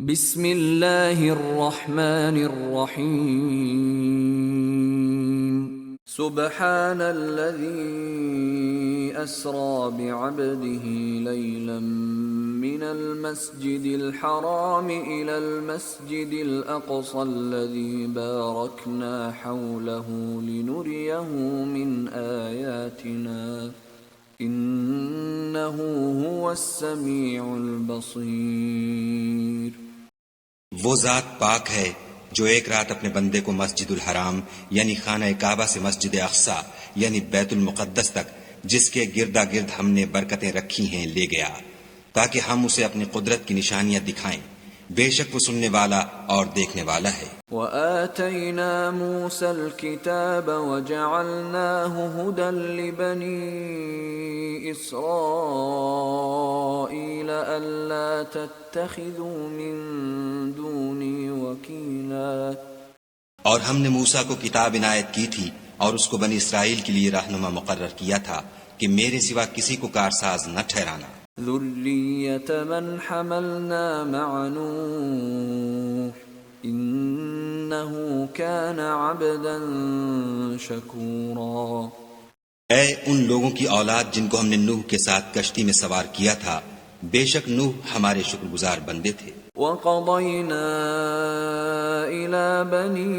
بسم اللہ الرحمن الرحیم سبحان الذی اسرا بعبده لیلا من المسجد الحرام الى المسجد الاقصى الذي باركنا حوله لنريه من آیاتنا انه هو السمیع البصیر۔ وہ ذات پاک ہے جو ایک رات اپنے بندے کو مسجد الحرام یعنی خانہ کعبہ سے مسجد اقصی یعنی بیت المقدس تک جس کے گردا گرد ہم نے برکتیں رکھی ہیں لے گیا تاکہ ہم اسے اپنی قدرت کی نشانیاں دکھائیں۔ بے شک وہ سننے والا اور دیکھنے والا ہے۔ وَآتَيْنَا مُوسَى الْكِتَابَ وَجَعَلْنَاهُ هُدًى لِبَنِي إِسْرَائِيلَ أَلَّا تَتَّخِذُوا مِن دُونِي وَكِيلًا۔ اور ہم نے موسیٰ کو کتاب عنایت کی تھی اور اس کو بنی اسرائیل کے لیے رہنما مقرر کیا تھا کہ میرے سوا کسی کو کارساز نہ ٹھہرانا۔ ذُرِّيَّةَ مَنْ حَمَلْنَا مَعَ نُوحٍ إِنَّهُ كَانَ عَبْدًا شَكُورًا۔ اے ان لوگوں کی اولاد جن کو ہم نے نوح کے ساتھ کشتی میں سوار کیا تھا، بے شک نوح ہمارے شکر گزار بندے تھے۔ وَقَضَيْنَا إِلَى بَنِي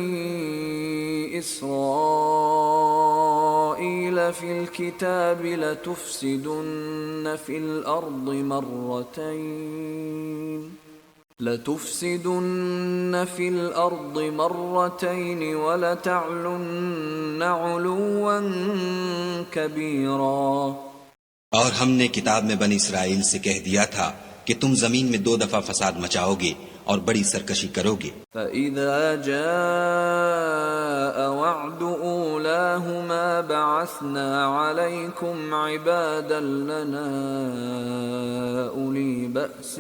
إِسْرَائِيلَ فِي الْكِتَابِ لَتُفْسِدُنَّ فِي الْأَرْضِ مَرَّتَيْنِ وَلَتَعْلُنَّ عُلُوًّا كَبِيرًا۔ اور ہم نے کتاب میں بنی اسرائیل سے کہہ دیا تھا کہ تم زمین میں 2 دفعہ فساد مچاؤ گے اور بڑی سرکشی کرو گے۔ فَإِذَا جَاءَ وَعْدُ أُولَاهُمَا بَعَثْنَا عَلَيْكُمْ عِبَادًا لَنَا أُولِي بَأْسٍ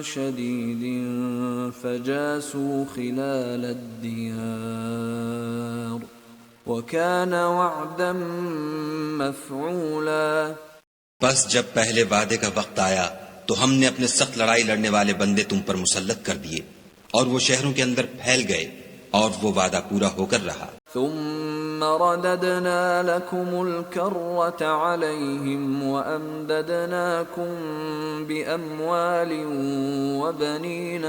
شَدِيدٍ فَجَاسُوا خِلَالَ الدِّيَارِ وَكَانَ وَعْدًا مَفْعُولًا۔ بس جب پہلے وعدے کا وقت آیا تو ہم نے اپنے سخت لڑائی لڑنے والے بندے تم پر مسلط کر دیے اور وہ شہروں کے اندر پھیل گئے اور وہ وعدہ پورا ہو کر رہا۔ ثم رددنا لكم الكرة عليهم وأمددناكم بأموال وبنين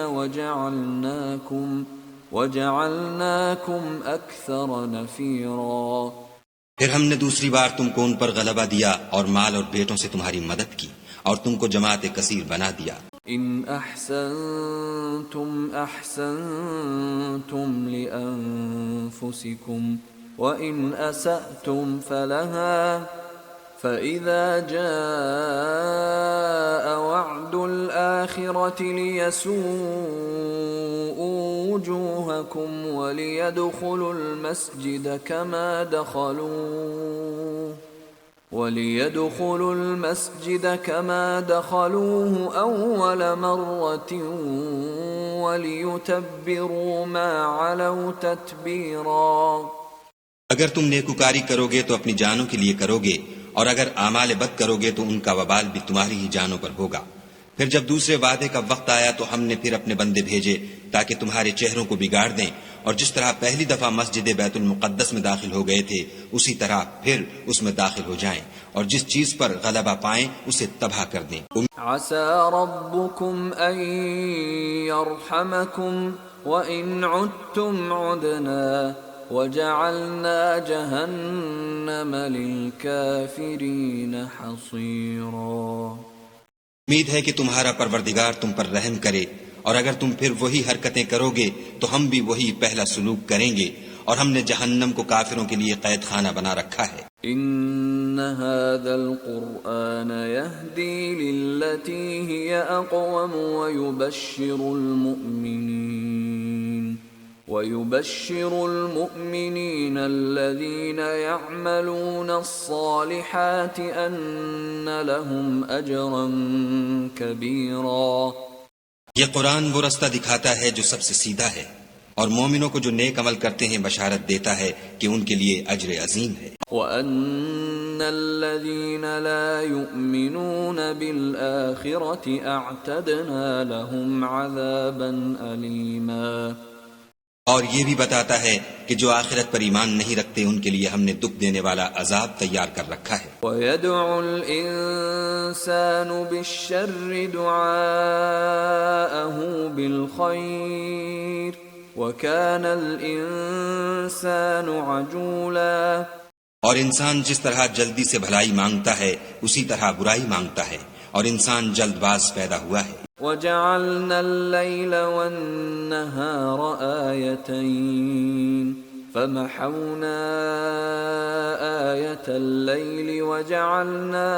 وجعلناكم أكثر نفيرا۔ پھر ہم نے دوسری بار تم کو ان پر غلبہ دیا اور مال اور بیٹوں سے تمہاری مدد کی اور تم کو جماعت کثیر بنا دیا۔ ان احسنتم احسنتم لانفسکم وان اسأتم فلها فاذا جاء وعد الاخرة ليسوءوا وجوهكم وليدخلوا المسجد كما دخلوه أول مرة وليتبروا ما علوا تتبيرا۔ اگر تم نیکوکاری کرو گے تو اپنی جانوں کے لیے کرو گے اور اگر اعمال بد کرو گے تو ان کا وبال بھی تمہاری ہی جانوں پر ہوگا۔ پھر جب دوسرے وعدے کا وقت آیا تو ہم نے پھر اپنے بندے بھیجے تاکہ تمہارے چہروں کو بگاڑ دیں، اور جس طرح پہلی دفعہ مسجد بیت المقدس میں داخل ہو گئے تھے اسی طرح پھر اس میں داخل ہو جائیں، اور جس چیز پر غلبہ پائیں اسے تباہ کر دیں۔ عسى ربكم أن يرحمكم وإن عدتم عدنا وجعلنا جهنم للكافرين حصيرا۔ امید ہے کہ تمہارا پروردگار تم پر رحم کرے، اور اگر تم پھر وہی حرکتیں کرو گے تو ہم بھی وہی پہلا سلوک کریں گے، اور ہم نے جہنم کو کافروں کے لیے قید خانہ بنا رکھا ہے۔ ان هذا القرآن يهدي للتي هي اقوم ويبشر المؤمنين الذين يعملون الصالحات ان لهم اجرا كبيرا۔ یہ قرآن وہ رستہ دکھاتا ہے جو سب سے سیدھا ہے، اور مومنوں کو جو نیک عمل کرتے ہیں بشارت دیتا ہے کہ ان کے لیے اجر عظیم ہے۔ وَأَنَّ الَّذِينَ لَا يُؤْمِنُونَ بِالْآخِرَةِ أَعْتَدْنَا لَهُمْ عَذَابًا أَلِيمًا، اور یہ بھی بتاتا ہے کہ جو آخرت پر ایمان نہیں رکھتے ان کے لیے ہم نے دکھ دینے والا عذاب تیار کر رکھا ہے۔ وَيَدْعُ الْإِنسَانُ بِالشَّرِّ دُعَاءَهُ بِالْخَيْرِ وَكَانَ الْإِنسَانُ عَجُولًا، اور انسان جس طرح جلدی سے بھلائی مانگتا ہے اسی طرح برائی مانگتا ہے، اور انسان جلد باز پیدا ہوا ہے۔ وَجَعَلْنَا اللَّيْلَ وَالنَّهَارَ آيَتَيْنِ فَمَحَوْنَا آيَةَ اللَّيْلِ وَجَعَلْنَا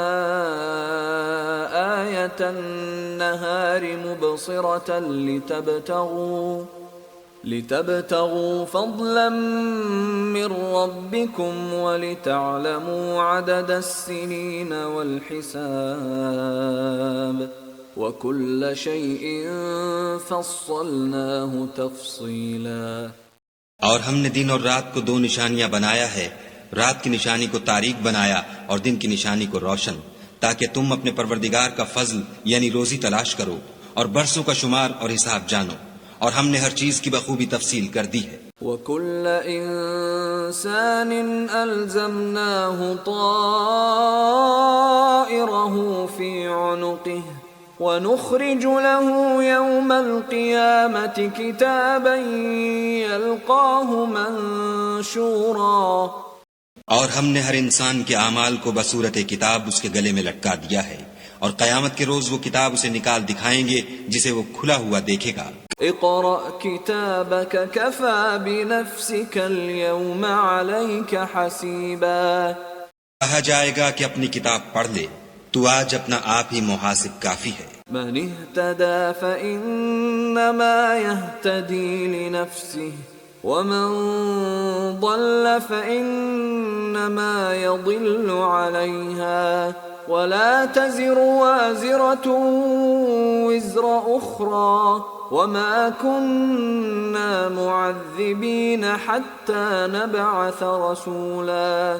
آيَةَ النَّهَارِ مُبْصِرَةً لِتَبْتَغُوا فَضْلًا مِّن رَّبِّكُمْ وَلِتَعْلَمُوا عَدَدَ السِّنِينَ وَالْحِسَابَ وَكُلَّ شَيْءٍ فَصَّلْنَاهُ تَفْصِيلًا۔ اور ہم نے دن اور رات کو دو نشانیاں بنایا ہے، رات کی نشانی کو تاریک بنایا اور دن کی نشانی کو روشن، تاکہ تم اپنے پروردگار کا فضل یعنی روزی تلاش کرو اور برسوں کا شمار اور حساب جانو، اور ہم نے ہر چیز کی بخوبی تفصیل کر دی ہے۔ وَكُلَّ إِنسَانٍ أَلْزَمْنَاهُ طَائِرَهُ فِي عُنُقِهِ وَنُخْرِجُ لَهُ يَوْمَ الْقِيَامَةِ كِتَابًا يَلْقَاهُ مَنشُورًا، اور ہم نے ہر انسان کے اعمال کو بصورت کتاب اس کے گلے میں لٹکا دیا ہے، اور قیامت کے روز وہ کتاب اسے نکال دکھائیں گے جسے وہ کھلا ہوا دیکھے گا۔ اقرأ كتابك كفى بنفسك اليوم عليك حسيبا، کہا جائے گا کہ اپنی کتاب پڑھ لے، تو آج اپنا آپ ہی محاسب کافی ہے۔ من اهتدى فإنما يهتدي لنفسه ومن ضل فإنما يضل عليها ولا تزر وازرة وزر أخرى وما كنا معذبين حتى نبعث رسولا۔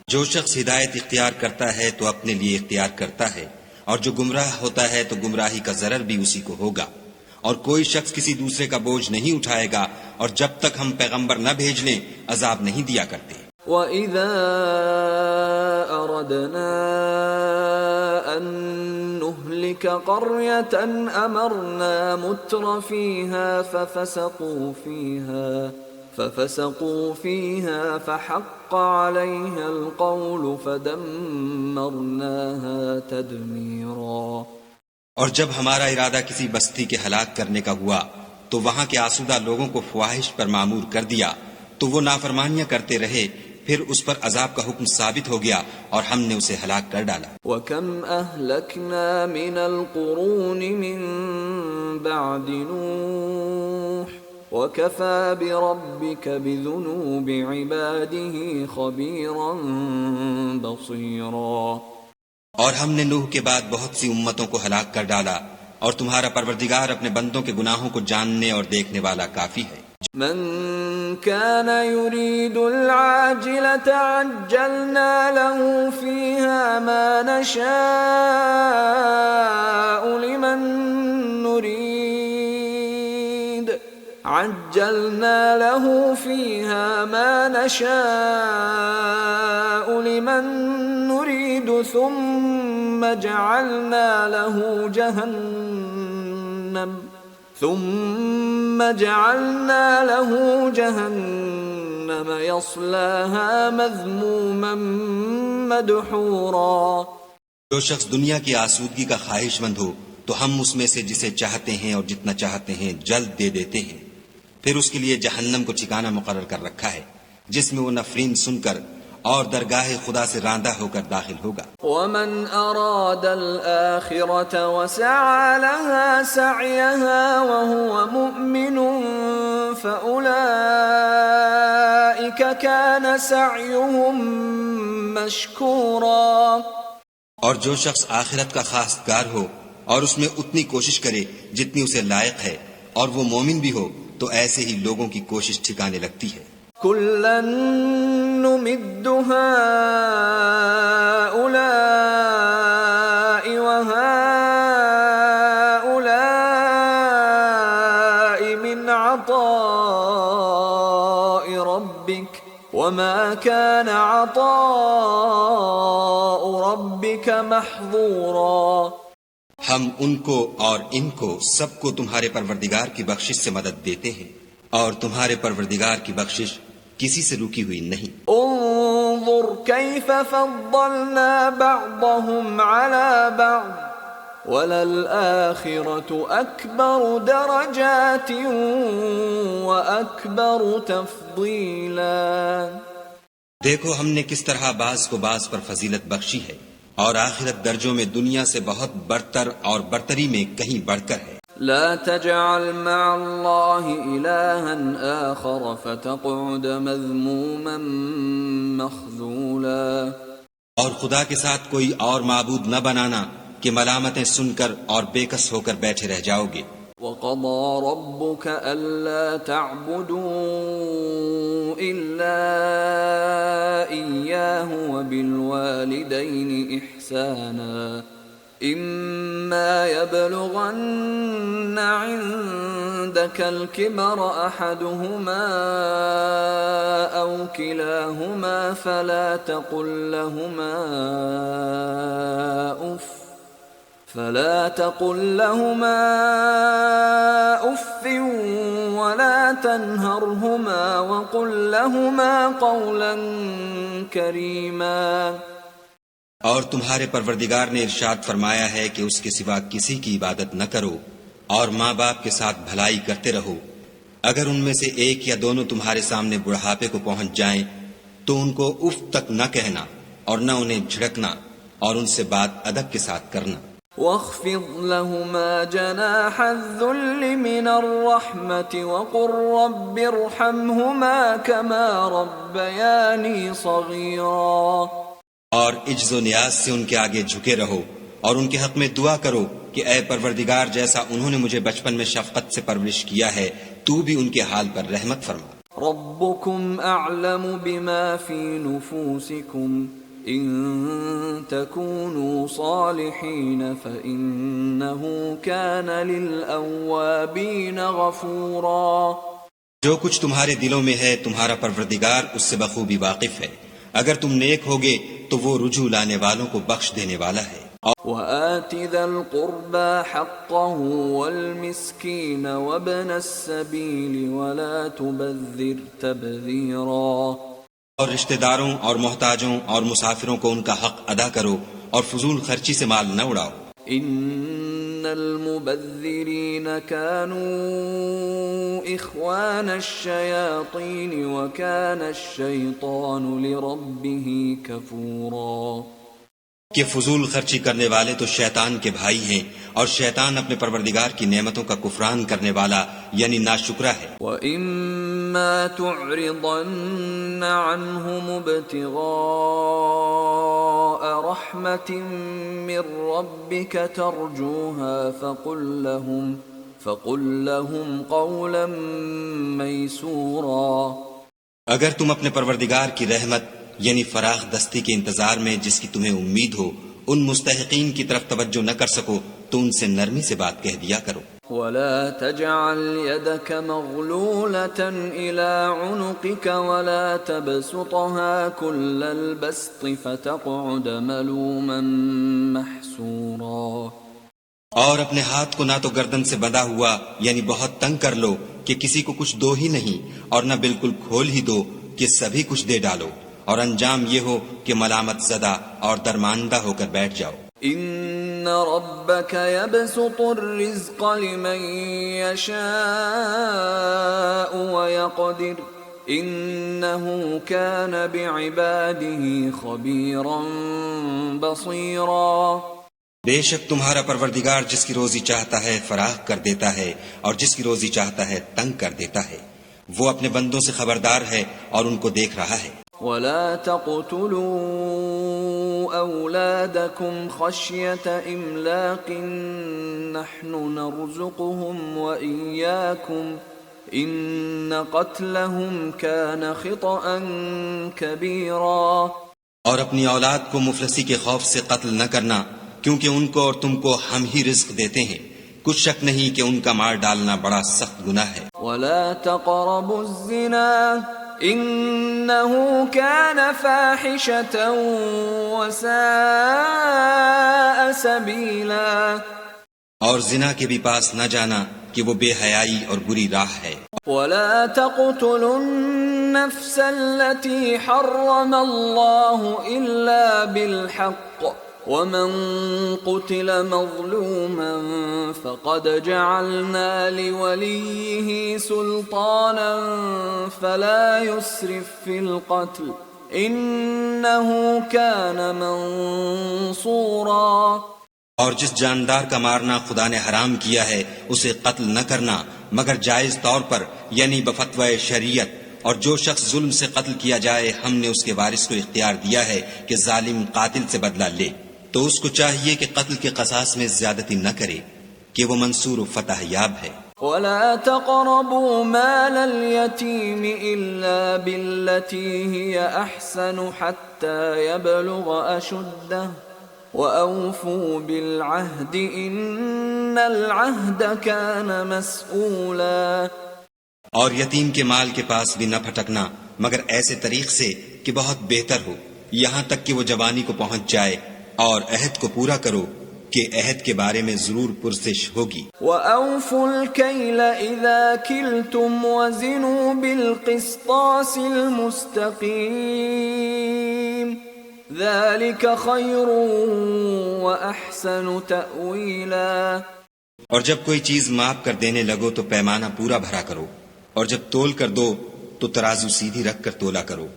جو شخص ہدایت اختیار کرتا ہے تو اپنے لیے اختیار کرتا ہے، اور جو گمراہ ہوتا ہے تو گمراہی کا ضرر بھی اسی کو ہوگا، اور کوئی شخص کسی دوسرے کا بوجھ نہیں اٹھائے گا، اور جب تک ہم پیغمبر نہ بھیج لیں عذاب نہیں دیا کرتے۔ وَإِذَا أَرَدْنَا أَن نُّهْلِكَ قَرْيَةً أَمَرْنَا مُتْرَ فِيهَا فَفَسَقُوا فِيهَا فَحَقَّ عَلَيْهَا الْقَوْلُ فَدَمَّرْنَاهَا تَدْمِيرًا۔ اور جب ہمارا ارادہ کسی بستی کے ہلاک کرنے کا ہوا تو وہاں کے آسودہ لوگوں کو فواحش پر معمور کر دیا، تو وہ نافرمانیاں کرتے رہے، پھر اس پر عذاب کا حکم ثابت ہو گیا اور ہم نے اسے ہلاک کر ڈالا۔ وَكَمْ أَهْلَكْنَا مِنَ الْقُرُونِ مِن بَعْدِ نُوحٍ وَكَفَى بِرَبِّكَ بِذُنُوبِ عِبَادِهِ خَبِيرًا بَصِيرًا۔ اور ہم نے نوح کے بعد بہت سی امتوں کو ہلاک کر ڈالا، اور تمہارا پروردگار اپنے بندوں کے گناہوں کو جاننے اور دیکھنے والا کافی ہے۔ من كان يريد العاجلة عجلنا له فيها ما نشاء لمن نريد ثم جعلنا له جهنم يصلاها مذموما مدحورا۔ جو شخص دنیا کی آسودگی کا خواہش مند ہو تو ہم اس میں سے جسے چاہتے ہیں اور جتنا چاہتے ہیں جلد دے دیتے ہیں، پھر اس کے لیے جہنم کو ٹھکانہ مقرر کر رکھا ہے جس میں وہ نفرین سن کر اور درگاہ خدا سے راندہ ہو کر داخل ہوگا۔ ومن اراد الآخرة وسعى لها سعيها وهو مؤمن فأولئك كان سعيهم مشكورا۔ اور جو شخص آخرت کا خواستگار ہو اور اس میں اتنی کوشش کرے جتنی اسے لائق ہے اور وہ مومن بھی ہو، تو ایسے ہی لوگوں کی کوشش ٹھکانے لگتی ہے۔ كلا نمد هؤلاء وهؤلاء من عطاء ربك وما كان عطاء ربك محظورا۔ ہم ان کو اور ان کو سب کو تمہارے پروردگار کی بخشش سے مدد دیتے ہیں، اور تمہارے پروردگار کی بخشش کسی سے رکی ہوئی نہیں۔ انظر كيف فضلنا بعضهم على بعض وللآخرة أكبر درجات وأكبر تفضيلا۔ دیکھو ہم نے کس طرح بعض کو بعض پر فضیلت بخشی ہے، اور آخرت درجوں میں دنیا سے بہت برتر اور برتری میں کہیں بڑھ کر ہے۔ لا تجعل مع الله إلها آخر فتقعد مذموما مخذولا۔ اور خدا کے ساتھ کوئی اور معبود نہ بنانا کہ ملامتیں سن کر اور بےکس ہو کر بیٹھے رہ جاؤ گے۔ وَقَضَى رَبُّكَ أَلَّا تَعْبُدُوا إِلَّا إِيَّاهُ وَبِالْوَالِدَيْنِ إِحْسَانًا إِمَّا يَبْلُغَنَّ عِندَكَ الْكِبَرَ أَحَدُهُمَا أَوْ كِلَاهُمَا فَلَا تَقُل لهما أف ولا تنهرهما وقل لهما قولا كريما۔ اور تمہارے پروردگار نے ارشاد فرمایا ہے کہ اس کے سوا کسی کی عبادت نہ کرو، اور ماں باپ کے ساتھ بھلائی کرتے رہو۔ اگر ان میں سے ایک یا دونوں تمہارے سامنے بڑھاپے کو پہنچ جائیں تو ان کو اف تک نہ کہنا، اور نہ انہیں جھڑکنا، اور ان سے بات ادب کے ساتھ کرنا۔ واخفض لهما جناح الذل من الرحمة وقل رب ارحمهما كما ربياني صغيرا۔ اور عجز و نیاز سے ان کے آگے جھکے رہو، اور ان کے حق میں دعا کرو کہ اے پروردگار، جیسا انہوں نے مجھے بچپن میں شفقت سے پرورش کیا ہے، تو بھی ان کے حال پر رحمت فرما۔ ربكم أعلم بما في نفوسكم إن تكونوا صالحين فإنه كان للأوابين غفورا۔ جو کچھ تمہارے دلوں میں ہے تمہارا پروردگار اس سے بخوبی واقف ہے، اگر تم نیک ہوگے تو وہ رجوع لانے والوں کو بخش دینے والا ہے۔ وآت ذا القربى حقه والمسكين وابن السبيل ولا تبذر تبذيرا۔ اور رشتہ داروں اور محتاجوں اور مسافروں کو ان کا حق ادا کرو، اور فضول خرچی سے مال نہ اڑاؤ۔ ان المبذرین كانوا اخوان الشیاطین وكان الشیطان لربه کفورا۔ کہ فضول خرچی کرنے والے تو شیطان کے بھائی ہیں، اور شیطان اپنے پروردگار کی نعمتوں کا کفران کرنے والا یعنی ناشکرا ہے۔ وَإِمَّا تُعْرِضَنَّ عَنْهُمُ ابْتِغَاءَ رَحْمَةٍ مِّن رَّبِّكَ تَرْجُوهَا فَقُل لَّهُمْ قَوْلًا مَّيْسُورًا۔ اگر تم اپنے پروردگار کی رحمت یعنی فراخ دستی کے انتظار میں جس کی تمہیں امید ہو ان مستحقین کی طرف توجہ نہ کر سکو تو ان سے نرمی سے بات کہہ دیا کرو۔ وَلَا تَجْعَلْ يَدَكَ مَغْلُولَةً إِلَىٰ عُنُقِكَ وَلَا تَبْسُطْهَا كُلَّ الْبَسْطِ فَتَقْعُدَ مَلُومًا مَّحْسُورًا۔ اور اپنے ہاتھ کو نہ تو گردن سے بندھا ہوا یعنی بہت تنگ کر لو کہ کسی کو کچھ دو ہی نہیں، اور نہ بالکل کھول ہی دو کہ سبھی کچھ دے ڈالو، اور انجام یہ ہو کہ ملامت زدہ اور درماندہ ہو کر بیٹھ جاؤ۔ ان ربك يبسط الرزق لمن يشاء ويقدر انه كان بعباده خبيرا بصيرا۔ بے شک تمہارا پروردگار جس کی روزی چاہتا ہے فراخ کر دیتا ہے، اور جس کی روزی چاہتا ہے تنگ کر دیتا ہے، وہ اپنے بندوں سے خبردار ہے اور ان کو دیکھ رہا ہے۔ وَلَا تَقْتُلُوا أَوْلَادَكُمْ خَشْيَةَ إِمْلَاقٍ نَحْنُ نَرْزُقُهُمْ وَإِيَّاكُمْ إن قتلهم كان خطأ كبيرا. اور اپنی اولاد کو مفلسی کے خوف سے قتل نہ کرنا، کیونکہ ان کو اور تم کو ہم ہی رزق دیتے ہیں، کچھ شک نہیں کہ ان کا مار ڈالنا بڑا سخت گناہ ہے۔ ولا تقربوا الزنا إنه كان فاحشة وساء سبيلا. اور زنا کے بھی پاس نہ جانا کہ وہ بے حیائی اور بری راہ ہے۔ ولا تقتلوا النفس التي حرم الله إلا بالحق ومن قتل مظلوما فقد جعلنا لوليه سلطانا فلا يسرف في القتل إنه كان منصورا. اور جس جاندار کا مارنا خدا نے حرام کیا ہے اسے قتل نہ کرنا مگر جائز طور پر، یعنی بفتوی شریعت، اور جو شخص ظلم سے قتل کیا جائے ہم نے اس کے وارث کو اختیار دیا ہے کہ ظالم قاتل سے بدلہ لے، تو اس کو چاہیے کہ قتل کے قصاص میں زیادتی نہ کرے کہ وہ منصور و فتح یاب ہے۔ ولا تقربوا مال اليتيم إلا بالتي هي أحسن حتى يبلغ أشده وأوفوا بالعهد إن العهد كان مسؤولا. اور یتیم کے مال کے پاس بھی نہ پھٹکنا مگر ایسے طریق سے کہ بہت بہتر ہو، یہاں تک کہ وہ جوانی کو پہنچ جائے، اور عہد کو پورا کرو کہ عہد کے بارے میں ضرور پرسش ہوگی۔ وَأَوْفُوا الْكَيْلَ إِذَا كِلْتُمْ وَزِنُوا بِالْقِسْطَاسِ الْمُسْتَقِيمِ ذَلِكَ خَيْرٌ وَأَحْسَنُ تَأْوِيلًا. اور جب کوئی چیز ماپ کر دینے لگو تو پیمانہ پورا بھرا کرو، اور جب تول کر دو تو ترازو سیدھی رکھ کر تولا کرو،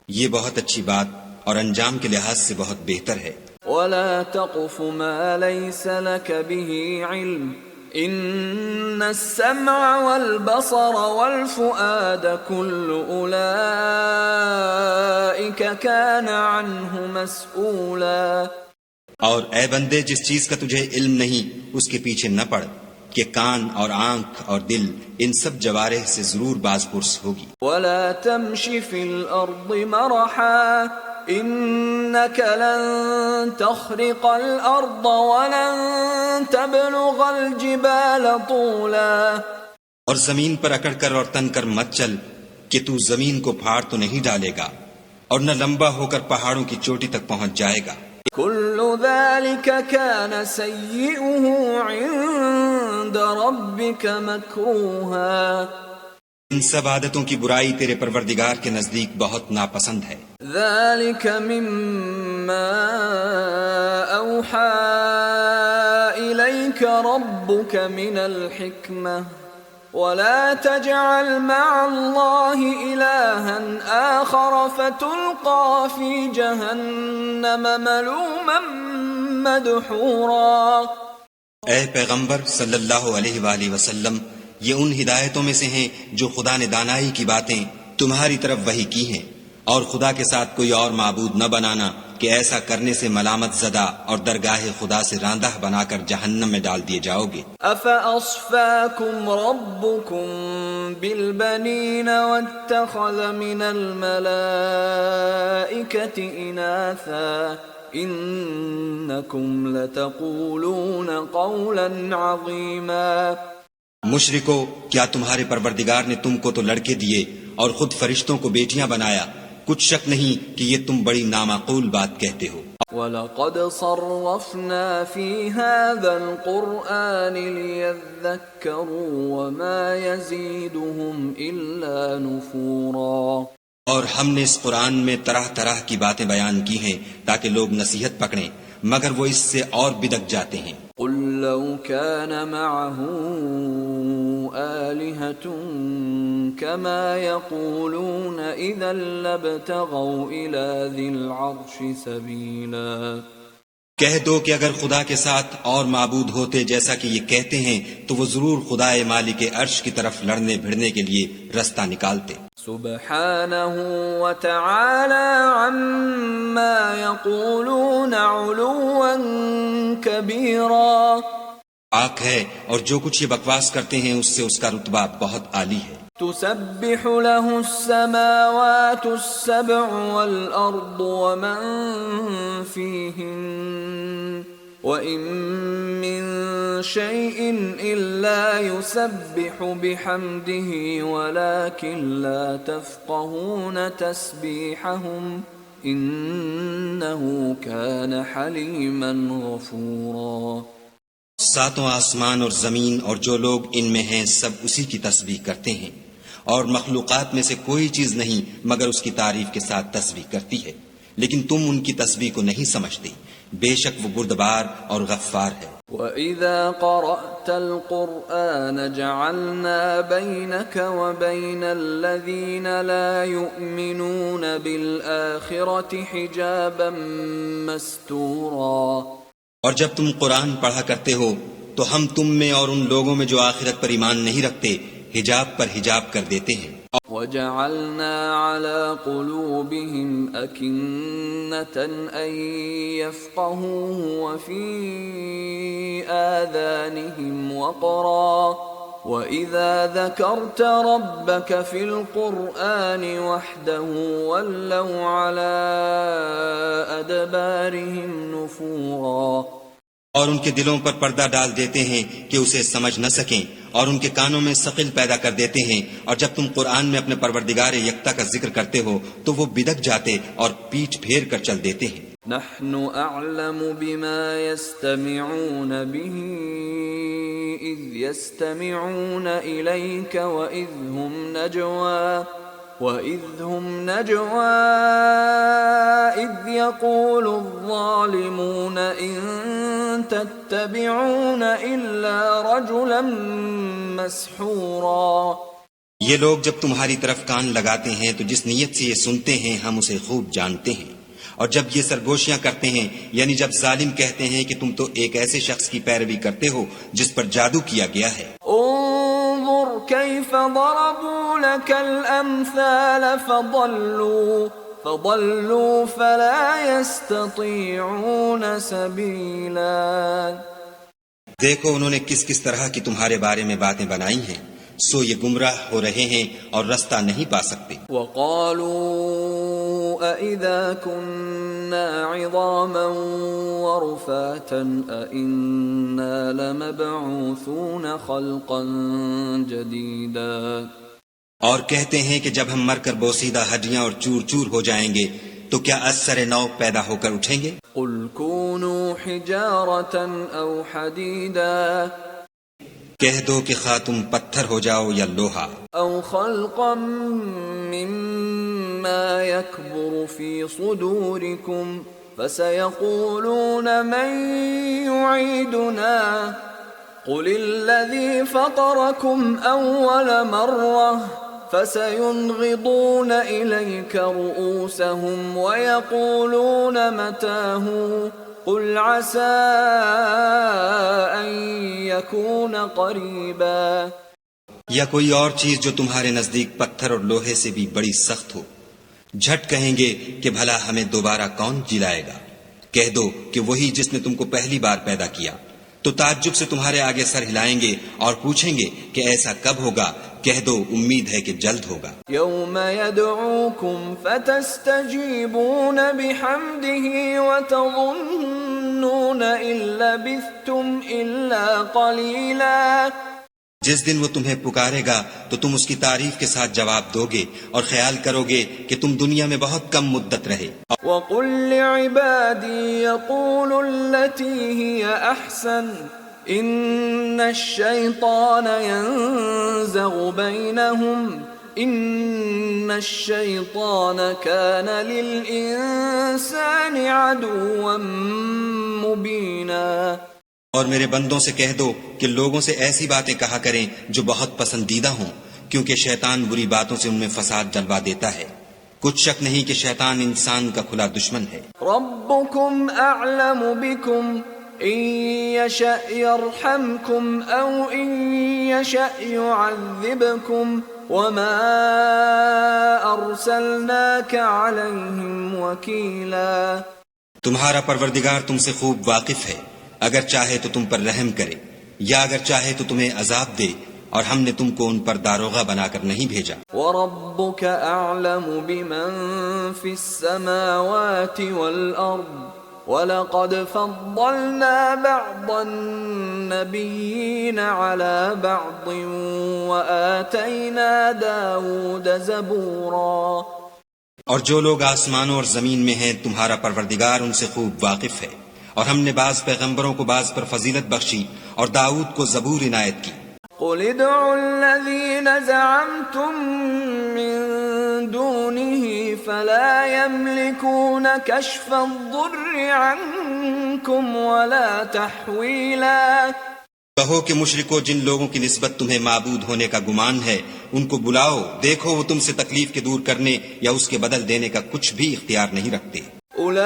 یہ بہت اچھی بات اور انجام کے لحاظ سے بہت بہتر ہے۔ وَلَا تَقْفُ مَا لَيْسَ لَكَ بِهِ عِلْمٌ إِنَّ السَّمْعَ وَالْبَصَرَ وَالْفُؤَادَ كُلُّ أُولَئِكَ كَانَ عَنْهُ مَسْئُولًا. اور اے بندے، جس چیز کا تجھے علم نہیں اس کے پیچھے نہ پڑ کہ کان اور آنکھ اور دل ان سب جوارح سے ضرور باز پرس ہوگی۔ وَلَا تَمْشِ فِي الْأَرْضِ مَرَحًا إِنَّكَ لَن تَخْرِقَ الْأَرْضَ وَلَن تَبْلُغَ الْجِبَالَ طُولًا. اور زمین پر اکڑ کر اور تن کر مت چل کہ تو زمین کو پھاڑ تو نہیں ڈالے گا اور نہ لمبا ہو کر پہاڑوں کی چوٹی تک پہنچ جائے گا۔ كل ذلك كان سيئه عند ربك مكروها. ان سب عادتوں کی برائی تیرے پروردگار کے نزدیک بہت ناپسند ہے۔ ذلك مما أوحى إليك ربك من الحكمة ولا تجعل مع الله إلها آخر فتلقى في جهنم ملوما مدحورا. اے پیغمبر صلی اللہ علیہ وآلہ وسلم، یہ ان ہدایتوں میں سے ہیں جو خدا نے دانائی کی باتیں تمہاری طرف وحی کی ہیں، اور خدا کے ساتھ کوئی اور معبود نہ بنانا کہ ایسا کرنے سے ملامت زدہ اور درگاہ خدا سے راندہ بنا کر جہنم میں ڈال دیے جاؤ گے۔ أَفَأَصْفَاكُمْ رَبُّكُمْ بِالْبَنِينَ وَاتَّخَذَ مِنَ الْمَلَائِكَةِ إِنَاثًا إِنَّكُمْ لَتَقُولُونَ قَوْلًا عَظِيمًا. مشرکو، کیا تمہارے پروردگار نے تم کو تو لڑکے دیے اور خود فرشتوں کو بیٹیاں بنایا؟ کچھ شک نہیں کہ یہ تم بڑی نامعقول بات کہتے ہو۔ وَلَقَدْ صَرَّفْنَا فِي هَذَا الْقُرْآنِ لِيَذَّكَّرُوا وَمَا يَزِيدُهُمْ إِلَّا نُفُورًا. اور ہم نے اس قرآن میں طرح طرح کی باتیں بیان کی ہیں تاکہ لوگ نصیحت پکڑیں، مگر وہ اس سے اور بدک جاتے ہیں۔ قُلْ لَوْ كَانَ مَعَهُ آلِهَةٌ كَمَا يَقُولُونَ إِذًا لَابْتَغَوْا إِلَى ذِي الْعَرْشِ سَبِيلًا. کہہ دو کہ اگر خدا کے ساتھ اور معبود ہوتے جیسا کہ یہ کہتے ہیں تو وہ ضرور خدائے مالک عرش کی طرف لڑنے بھڑنے کے لیے رستہ نکالتے۔ سبحانہ وتعالی عما یقولون علوا کبیرا. پاک ہے اور جو کچھ یہ بکواس کرتے ہیں اس سے اس کا رتبہ بہت عالی ہے۔ تسبح له السماوات السبع والأرض ومن فيهن وإن من شيء إلا يسبح بحمده ولكن لا تفقهون تسبيحهم إنه كان حليما غفورا۔ ساتوں آسمان اور زمین اور جو لوگ ان میں ہیں سب اسی کی تسبیح کرتے ہیں، اور مخلوقات میں سے کوئی چیز نہیں مگر اس کی تعریف کے ساتھ تسبیح کرتی ہے، لیکن تم ان کی تسبیح کو نہیں سمجھتے، بے شک وہ بردبار اور غفار ہے۔ وَإِذَا قَرَأْتَ الْقُرْآنَ جَعَلْنَا بَيْنَكَ وَبَيْنَ الَّذِينَ لَا يُؤْمِنُونَ بِالْآخِرَةِ حِجَابًا مَسْتُورًا۔ اور جب تم قرآن پڑھا کرتے ہو تو ہم تم میں اور ان لوگوں میں جو آخرت پر ایمان نہیں رکھتے حجاب پر حجاب کر دیتے ہیں۔ وَجَعَلْنَا عَلَى قُلُوبِهِمْ أَكِنَّةً أَن يَفْقَهُوهُ وَفِي آذَانِهِمْ وَقْرًا وَإِذَا ذَكَرْتَ رَبَّكَ فِي الْقُرْآنِ وَحْدَهُ وَلَّوْا عَلَى أَدْبَارِهِمْ نُفُورًا۔ اور ان کے دلوں پر پردہ ڈال دیتے ہیں کہ اسے سمجھ نہ سکیں، اور ان کے کانوں میں ثقل پیدا کر دیتے ہیں، اور جب تم قرآن میں اپنے پروردگار یکتا کا ذکر کرتے ہو تو وہ بدک جاتے اور پیٹھ پھیر کر چل دیتے ہیں۔ نحن اعلم بما يستمعون به اذ يستمعون اليك واذ هم نجوى اذ يقول الظالمون ان تتبعون الا رجلا مسحورا۔ یہ لوگ جب تمہاری طرف کان لگاتے ہیں تو جس نیت سے یہ سنتے ہیں ہم اسے خوب جانتے ہیں، اور جب یہ سرگوشیاں کرتے ہیں یعنی جب ظالم کہتے ہیں کہ تم تو ایک ایسے شخص کی پیروی کرتے ہو جس پر جادو کیا گیا ہے۔ انظر كيف ضربوا لك الامثال فضلوا فلا يستطيعون سبيلا۔ دیکھو انہوں نے کس کس طرح کی تمہارے بارے میں باتیں بنائی ہیں، سو یہ گمراہ ہو رہے ہیں اور رستہ نہیں پا سکتے۔ وقالوا أَإِذَا كُنَّا عِظَامًا وَرُفَاتًا أَإِنَّا لَمَبْعُوثُونَ خَلْقًا جَدِيدًا۔ اور کہتے ہیں کہ جب ہم مر کر بوسیدہ ہڈیاں اور چور چور ہو جائیں گے تو کیا از سر نو پیدا ہو کر اٹھیں گے؟ قُلْ كُونُوا حِجَارَةً أَوْ حَدِيدًا، کہہ دو کہ خواہ تم پتھر ہو جاؤ یا لوہا، او خلقا مما يكبر في صدوركم فسيقولون من يعيدنا قل الذي فطركم اول مرة فسينغضون اليك رؤوسهم ويقولون متاه قل عسى ان يكون قريبا۔ یا کوئی اور چیز جو تمہارے نزدیک پتھر اور لوہے سے بھی بڑی سخت ہو، جھٹ کہیں گے کہ بھلا ہمیں دوبارہ کون جلائے گا؟ کہہ دو کہ وہی جس نے تم کو پہلی بار پیدا کیا، تو تعجب سے تمہارے آگے سر ہلائیں گے اور پوچھیں گے کہ ایسا کب ہوگا؟ کہہ دو امید ہے کہ جلد ہوگا۔ یوم یدعوکم فتستجیبون بحمده وتظنون ان لبثتم الا قلیلا۔ جس دن وہ تمہیں پکارے گا تو تم اس کی تعریف کے ساتھ جواب دو گے اور خیال کرو گے کہ تم دنیا میں بہت کم مدت رہے۔ وَقُلْ لِعِبَادِي يَقُولُوا الَّتِي هِيَ أَحْسَنُ إِنَّ الشَّيْطَانَ يَنزَغُ بَيْنَهُمْ إِنَّ الشَّيْطَانَ كَانَ لِلْإِنسَانِ عَدُوًّا مُبِينًا۔ اور میرے بندوں سے کہہ دو کہ لوگوں سے ایسی باتیں کہا کریں جو بہت پسندیدہ ہوں، کیونکہ شیطان بری باتوں سے ان میں فساد ڈلوا دیتا ہے۔ کچھ شک نہیں کہ شیطان انسان کا کھلا دشمن ہے۔ ربکم اعلم بکم ان یشأ یرحمکم او ان یشأ یعذبکم وما ارسلناک علیہم وکیلا۔ تمہارا پروردگار تم سے خوب واقف ہے، اگر چاہے تو تم پر رحم کرے یا اگر چاہے تو تمہیں عذاب دے، اور ہم نے تم کو ان پر داروغہ بنا کر نہیں بھیجا۔ وَرَبُّكَ أَعْلَمُ بِمَن فِي السَّمَاوَاتِ وَالْأَرْضِ وَلَقَدْ فَضَّلْنَا بَعْضَ النَّبِيِّينَ عَلَى بَعْضٍ وَآتَيْنَا دَاوُودَ زَبُورًا۔ اور جو لوگ آسمانوں اور زمین میں ہیں تمہارا پروردگار ان سے خوب واقف ہے، اور ہم نے بعض پیغمبروں کو بعض پر فضیلت بخشی اور داؤد کو زبور عنایت کی۔ قُلِ ادْعُوا الَّذِينَ زَعَمْتُم مِّن دُونِهِ فَلَا يَمْلِكُونَ كَشْفَ الضُّرِّ عَنكُمْ وَلَا تَحْوِيلًا۔ کہو کہ مشرکو، جن لوگوں کی نسبت تمہیں معبود ہونے کا گمان ہے ان کو بلاؤ، دیکھو وہ تم سے تکلیف کے دور کرنے یا اس کے بدل دینے کا کچھ بھی اختیار نہیں رکھتے۔ أولئك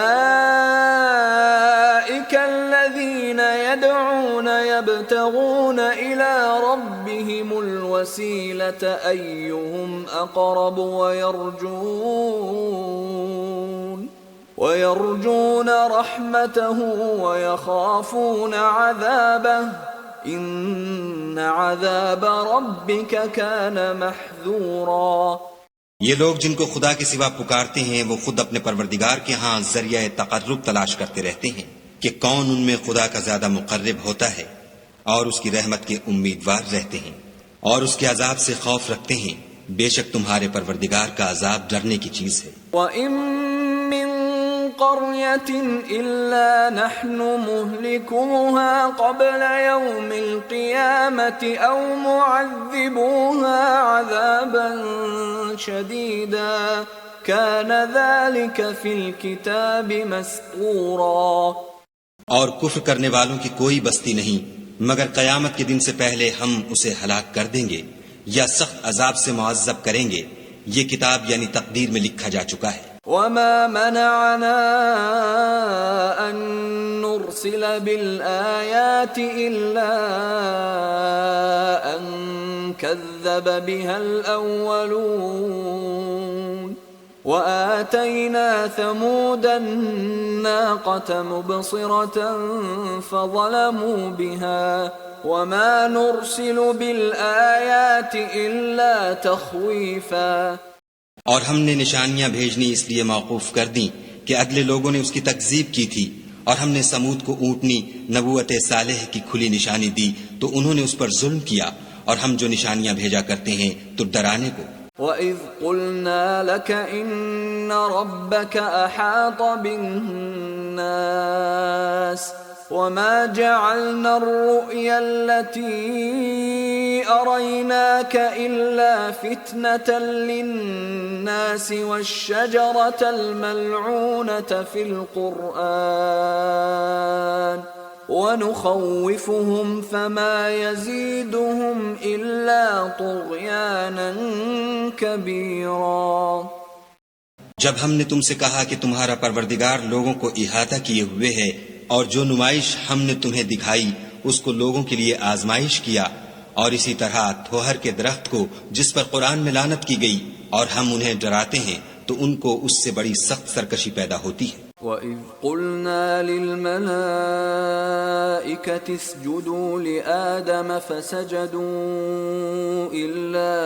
الذين يدعون يبتغون إلى ربهم الوسيلة أيهم أقرب ويرجون رحمته ويخافون عذابه إن عذاب ربك كان محذورا۔ یہ لوگ جن کو خدا کے سوا پکارتے ہیں وہ خود اپنے پروردگار کے ہاں ذریعہ تقرب تلاش کرتے رہتے ہیں کہ کون ان میں خدا کا زیادہ مقرب ہوتا ہے، اور اس کی رحمت کے امیدوار رہتے ہیں اور اس کے عذاب سے خوف رکھتے ہیں۔ بے شک تمہارے پروردگار کا عذاب ڈرنے کی چیز ہے۔ وَإِن مِّن قَرْيَةٍ إِلَّا نَحْنُ مُهْلِكُوهَا قَبْلَ يَوْمِ الْقِيَامَةِ أَوْ مُعَذِّبُوهَا عَذَابًا شَدِيدًا كَانَ ذَلِكَ فِي الْكِتَابِ مَسْطُورًا۔ اور کفر کرنے والوں کی کوئی بستی نہیں مگر قیامت کے دن سے پہلے ہم اسے ہلاک کر دیں گے یا سخت عذاب سے معذب کریں گے، یہ کتاب یعنی تقدیر میں لکھا جا چکا ہے۔ وَمَا مَنَعَنَا أَن نُّرْسِلَ بِالْآيَاتِ إِلَّا أَن كَذَّبَ بِهَا الْأَوَّلُونَ وَآتَيْنَا ثَمُودَ النَّاقَةَ مُبْصِرَةً فَظَلَمُوا بِهَا وَمَا نُرْسِلُ بِالْآيَاتِ إِلَّا تَخْوِيفًا۔ اور ہم نے نشانیاں بھیجنی اس لیے موقوف کر دیں کہ اگلے لوگوں نے اس کی تکذیب کی تھی، اور ہم نے سمود کو اونٹنی نبوت صالح کی کھلی نشانی دی تو انہوں نے اس پر ظلم کیا، اور ہم جو نشانیاں بھیجا کرتے ہیں تو ڈرانے کو۔ وَإِذْ قُلْنَا لَكَ إِنَّ رَبَّكَ أَحَاطَ بِالنَّاسِ وَمَا جَعَلْنَا الرُّؤْيَا الَّتِي أَرَيْنَاكَ إِلَّا فِتْنَةً لِلنَّاسِ وَالشَّجَرَةَ الْمَلْعُونَةَ فِي الْقُرْآنِ وَنُخَوِّفُهُمْ فَمَا يَزِيدُهُمْ إِلَّا طُغْيَانًا كَبِيرًا۔ جب ہم نے تم سے کہا کہ تمہارا پروردگار لوگوں کو احاطہ کیے ہوئے ہے، اور جو نمائش ہم نے تمہیں دکھائی اس کو لوگوں کے لیے آزمائش کیا، اور اسی طرح تھوہر کے درخت کو جس پر قرآن میں لعنت کی گئی، اور ہم انہیں ڈراتے ہیں تو ان کو اس سے بڑی سخت سرکشی پیدا ہوتی ہے۔ وَإِذْ قُلْنَا لِلْمَلَائِكَةِ اسْجُدُوا لِآدَمَ فَسَجَدُوا إِلَّا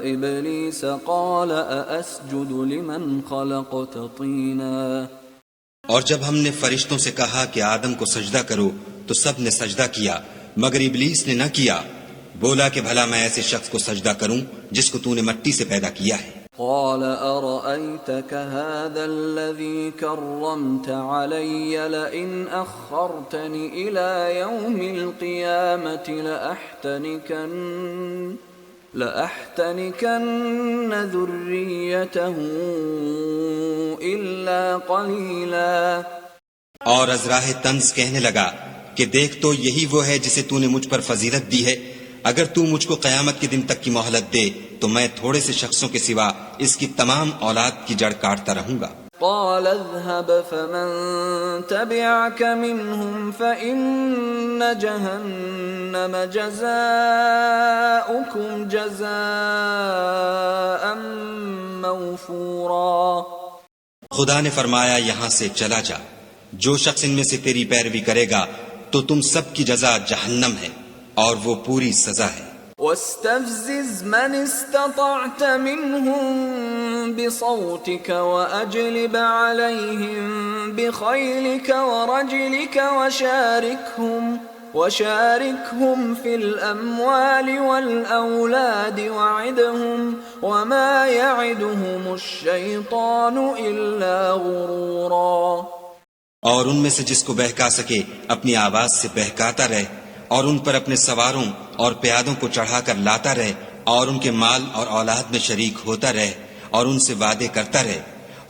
إِبْلِيسَ قَالَ أَأَسْجُدُ لِمَنْ خَلَقْتَ طِينًا۔ اور جب ہم نے فرشتوں سے کہا کہ آدم کو سجدہ کرو تو سب نے سجدہ کیا مگر ابلیس نے نہ کیا، بولا کہ بھلا میں ایسے شخص کو سجدہ کروں جس کو تو نے مٹی سے پیدا کیا ہے۔ قال أرأيتك هذا الذي كرمت علي لئن أخرتني إلى يوم القيامة لأحتنكن ذريته إلا قليلا۔ اور از راہ طنز کہنے لگا کہ دیکھ تو یہی وہ ہے جسے تو نے مجھ پر فضیلت دی ہے، اگر تو مجھ کو قیامت کے دن تک کی مہلت دے تو میں تھوڑے سے شخصوں کے سوا اس کی تمام اولاد کی جڑ کاٹتا رہوں گا۔ قال اذهب فمن تبعك منهم فإن جهنم جزاؤكم جزاء موفورا. خدا نے فرمایا یہاں سے چلا جا، جو شخص ان میں سے تیری پیروی کرے گا تو تم سب کی جزا جہنم ہے اور وہ پوری سزا ہے. واستفزز من استطعت منهم بصوتك وأجلب عليهم بخيلك ورجلك وشاركهم في الأموال والأولاد وعدهم وما يعدهم الشيطان إلا غرورا. اور ان میں سے جس کو بہکا سکے اپنی آواز سے بہکاتا رہے، اور ان پر اپنے سواروں اور پیادوں کو چڑھا کر لاتا رہے، اور ان کے مال اور اولاد میں شریک ہوتا رہے، اور ان سے وعدے کرتا رہے،